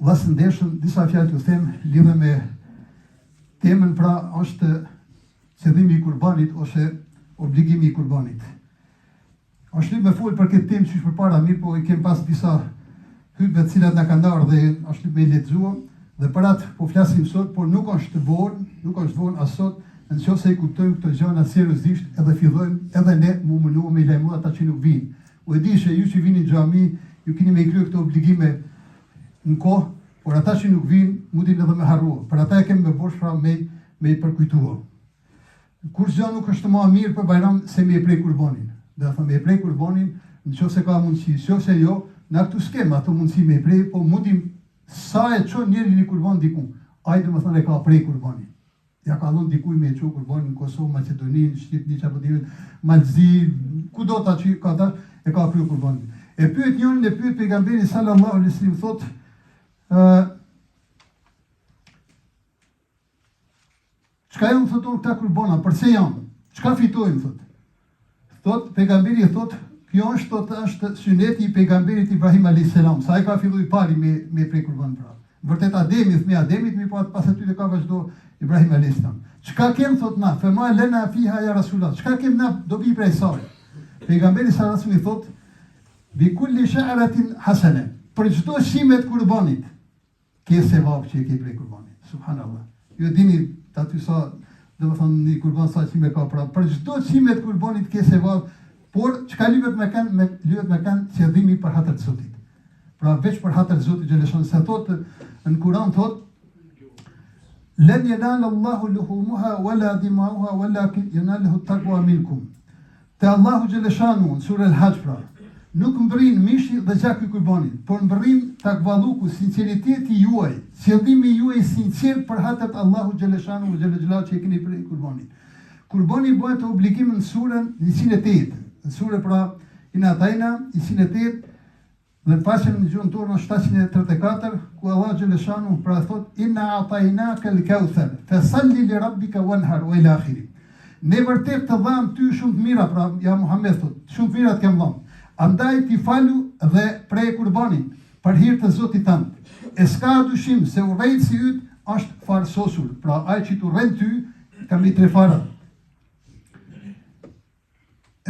Vllazë ndeshëm, disa fjalë të them lidhe me temën, pra është qëllimi i kurbanit ose obligimi i kurbanit. Është lyp me fol për këtë temë siç përpara, mirë po i kem pas disa hyrje të cilat na kanë ndarë dhe është lyp me lexuar dhe për atë po flasim sot, por nuk është vonë as sot, nëse e kuptojmë këto gjëra seriozisht edhe fillojmë edhe ne mu mundu me lajmëru ata që nuk vinë. U e di se ju që vini në xhami, ju keni me kryer këto obligime në kohë, por ata që nuk vinë, mundin edhe me harrua. Për ata e kemi me bosh pra me i përkujtua. Kur gjë nuk është më mirë për Bajram se me e prej kurbanin. Dhe thënë me e prej kurbanin, nëse ka mundësi, nëse jo, na këtu s'kem ato mundësi me e prej, po mundim sa e çon njëri një kurban diku. Ai domethënë e ka prej kurbanin. Ja ka dhënë dikuj me e çon kurbanin në Kosovë, Maqedoni, Shqipëri, Çapëdivën, Malzi, kudo ta që ka dash, e ka prej kurbanin. E pyet njërin, e pyet pejgamberi sallallahu alaihi wasallam, thotë çka janë thotë këta kurbana, përse janë? Çka fitojmë thotë? Thotë pejgamberi thotë, kjo është syneti i pejgamberit Ibrahim alayhis salam, sa ai ka filluar pari me prej kurban pra. Vërtet Ademi, fëmia Ademit, mi po pas aty ka vazhdo Ibrahim alayhis salam. Çka kem thotë na? Fema lena fiha ya rasulullah. Çka kem na dobi prej saj? Pejgamberi sallallahu alaihi wasallam thotë, bi kulli sha'ratin hasana. Për çdo shime të kurbanit, ke sevap që e ke prej kurbanit. Subhanallah. Ju dini aty sa, domethënë një kurban sa çime ka pra. Për çdo çime të kurbanit ke sevap, por çka lyhet me kanë qëllimi për hatër të Zotit. Pra veç për hatër të Zotit xhaleshon, se thotë në Kur'an thotë lan yanala Allahu luhumuha wala dima'uha walakin yanaluhu at-taqwa minkum. Te Allahu xhaleshanu në sura Al-Hajj pra, nuk mbërrin mishi dhe gjaku i kurbanit, por mbërrin takvalluku, sinqeriteti juaj, qëllimi juaj sinqert për hatët Allahu xhaleshanu xhalexhala që e keni për kurbanin. Kurbani bëhet obligim në surën 108, në surë pra Inatajna 108 dhe në faqen në gjuhën tonë 734, ku Allah xhaleshanu pra thot inna atajnaka al-kauthar fasalli li rabbika wanhar wa ila akhiri. Ne vërtet të dham ty shumë të mira pra, ja Muhammed thot, shumë të mira të kem dham. Andaj t'i falu dhe prej kurbanin për hir të Zotit tënd. E s'ka dyshim se urrejtësi yt është farsosur, pra ai që t'urren ty ka mi tre fara.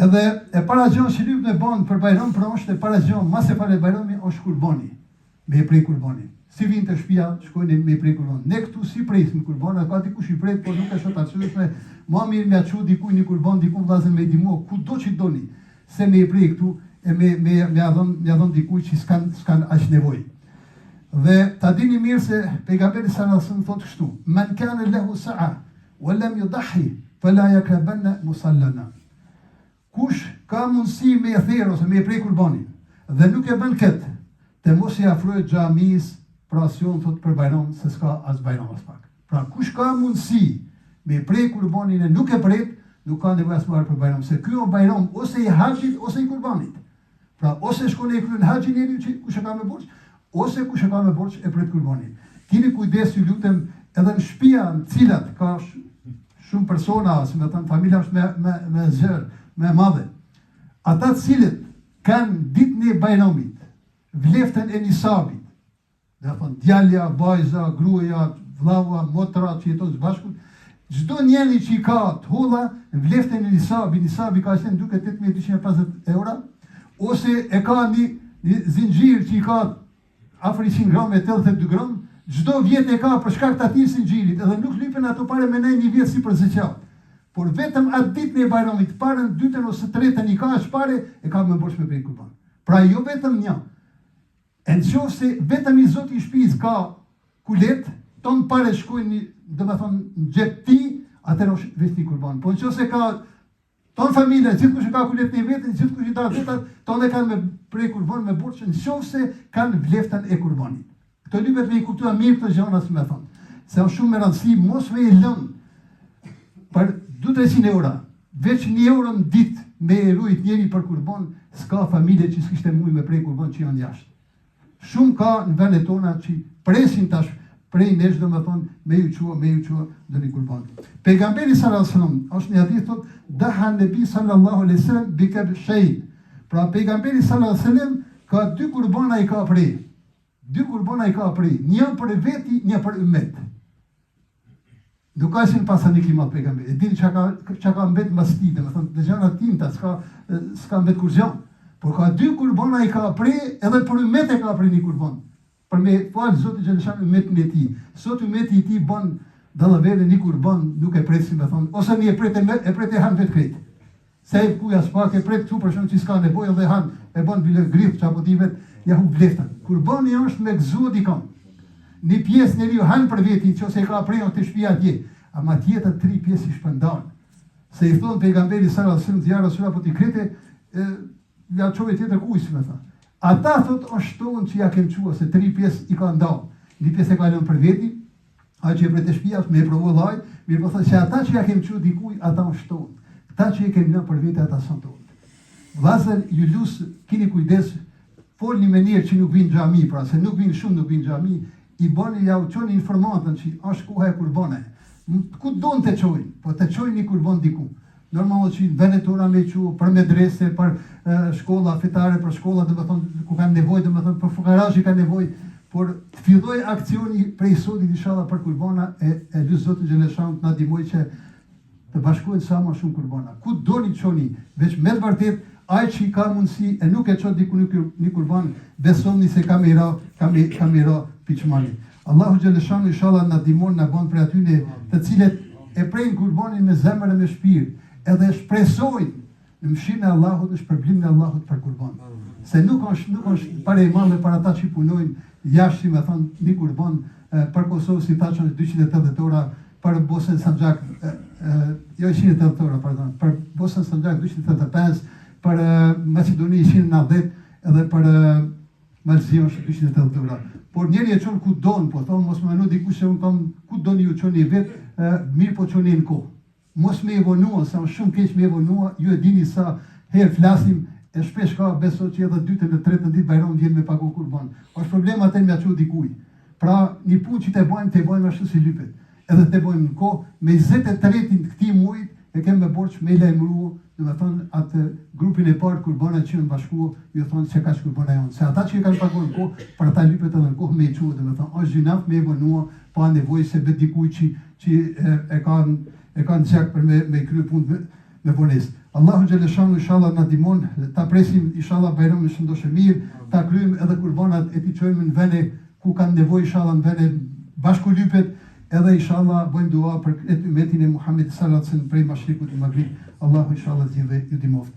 Edhe e para gjën që lyp me ban për Bajram, pra është e para gjën, mas e fare Bajrami është kurbani, me prej kurbani. Si vinë të shtëpia, shkojnë me prej kurbani. Ne këtu si presim kurbani, ka dikush i pret, por nuk e shoh arsyeshme, më mirë me çu dikujt një kurban, diku vllazën me ndihmu, kudo që doni, se me prej këtu e me dhon dikuj që s'kan aq nevojë. Dhe ta dini mirë se pejgamberi sallallahu alaihi wasallam thotë kështu: "Man kana lahu sa'a wa lam yudhi fala yakrabanna musallana." Kush ka mundësi me e therë ose me e prej kurbanin dhe nuk e bën këtë, të mos i afrohet xhamis, pra sion thot për Bajram se s'ka as Bajram as pak. Pra kush ka mundësi me e prej kurbanin e nuk e pret, nuk ka nevojë as marr për Bajram, se ky është Bajram ose i haxhit ose i kurbanit. Pra ose shkon e kryen haxhin njeriu që kush e ka me borx, ose kush e ka me borx e pret kurbanin. Keni kujdes, ju lutem, edhe në shtëpia në cilat ka shumë persona, si me thënë familja është me zër, me madhe. Ata të cilët kanë ditën e Bajramit, vleftën e nisabit, dhe thënë djalja, vajza, gruaja, vllava, motra që jetojnë së bashku, çdo njeri që i ka të holla vleftën e nisabit, nisabi ka qenë duke 8250 euro, ose e ka një zinxhir që i ka afër 100 gram e 82 gram, çdo vjet e ka për shkak të atij zinxhirit, edhe nuk lypen ato pare me një vjet si për zeqat. Por vetëm atë ditën e Bajramit, parën, dytën ose tretën i ka aq pare, e ka me borx me prej kurban. Pra jo vetëm një. E nëse vetëm i Zoti i shtëpisë ka kulet, ton pare shkojnë, domethënë në xhep ti, atëherë është vetë kurban. Po nëse ka ton familja, gjithkush e ka kulet në vetën, gjithkush i dha vetat, ton e kanë me prej kurban me borx, nëse kanë vleftën e kurbanit. Këto libet me i kuptuar mirë këto gjëra si më thon. Se është shumë me rëndësi mos me i lënë për 200-300 euro, veç 1 euro në ditë me e rujt njeri për kurban, s'ka familje që s'kishte mujë me prej kurban që janë jashtë. Shumë ka në vendet tona që presin tash prej nesh, do me thonë, me ju qua dhe një kurban. Pejgamberi sallallahu alaihi wasallam, është një hadith thotë, daha nebi sallallahu alaihi wasallam bikab shay'in. Pra pejgamberi sallallahu alaihi wasallam ka 2 kurbana i ka prej. dy kurbana i ka prej, një për veti, një për ummet. Nuk ka sin pasani klimat pejgamberi. E dini çka ka mbet mbas tij, domethënë të gjëra tinta, s'ka mbet kur gjë. Por ka dy kurbana i ka prej, edhe për ummet e ka prej një kurban. Për me fal Zoti xhaleshan ummetin e tij. Sot ummeti i tij bën dallavere një kurban, nuk e presim me thonë, ose një e pret e han vetë krejt. Se e kuja s'pak e pret këtu për shumë që s'ka nevojë dhe han, e bën bile grip që apo divet, ja hu bleftën. Kurbani është me gëzu dikon. Një pjesë njeriu han për veti, nëse e ka prejon të shtëpia atje, ama tjetër 3 pjesë i shpërndan. Se i thon pejgamberi sallallahu alajhi wasallam ja rasul apo ti krete, ja çove tjetër kujt më tha. Ata thot është tonë që ja kemë qua se 3 pjesë i ka ndan. Një pjesë e ka lënë për veti, ai që e pret të shtëpia me provu vllaj, mirë po thotë se ata që ja kemë qua dikuj, ata është tonë. Ata që e kemë lënë për veti ata son tonë. Vllazër, ju lus, keni kujdes, folni me njerë që nuk vinë xhami, pra se nuk vinë shumë, nuk vinë xhami, i bani ja u çoni informatën që është koha e kurbane. Ku don të çojnë, po të çojnë një kurban diku. Normalisht që vendet tona me çu për medrese, për shkolla fetare, për shkolla domethënë ku kanë nevojë, domethënë për fukarazh që kanë nevojë, por të filloj aksioni prej sotit inshallah për kurbana e lut Zotin xhaleshan të na ndihmoj që të bashkohen sa më shumë kurbana. Ku doni çoni, veç me të vërtet ai që ka mundësi e nuk e çon diku një kurban, besoni se kamera piçmani. Allahu xhaleshan inshallah na ndihmon na bën për atyre të cilët e prejnë kurbanin me zemër e me shpirt, edhe shpresojnë në mëshirën e Allahut, në shpërblimin e Allahut për kurban. Se nuk është para e madhe për ata që punojnë jashtë, me thonë një kurban për Kosovë si thashën 280 euro, për Bosnjën Sanxhak, jo 180 euro, pardon, për Bosnjën Sanxhak 285, për Maqedoni 190 edhe për Malzion 280 euro. Por njeri e çon ku don, po thon mos më menu dikush se un kam ku doni ju çoni vet, mirë po çoni në kohë. Mos me evonua, sa shumë keq me evonua, ju e dini sa herë flasim, e shpesh ka beso që edhe 2-ën e 3-ën ditë bajram vjen me pagu kurban. Është problem atë me çu dikuj. Pra, një punë që të bojmë ashtu si lypet. Edhe të bojmë në kohë, me 23-in të këtij muajit e kemë me borç me lajmëruar, domethënë atë grupin e parë kurbana që në bashkuo, ju thonë se ka kurbana jonë. Se ata që e kanë paguar në kohë, për ata lypet edhe në kohë me çu, domethënë është gjinaf me evonua, pa nevojë se vetë dikuj që e kanë çak për me krye punë me vonesë. Allahu xhaleshan inshallah na ndihmon, ta presim inshallah bajramin shëndoshë mirë, ta kryejmë edhe kurbanat e ti çojmë në vende ku kanë nevojë inshallah në vende bashku lypet, edhe inshallah bëjmë dua për ummetin e Muhamedit sallallahu alaihi wasallam prej mashriqut të Maghrib. Allahu inshallah ju ndihmoft.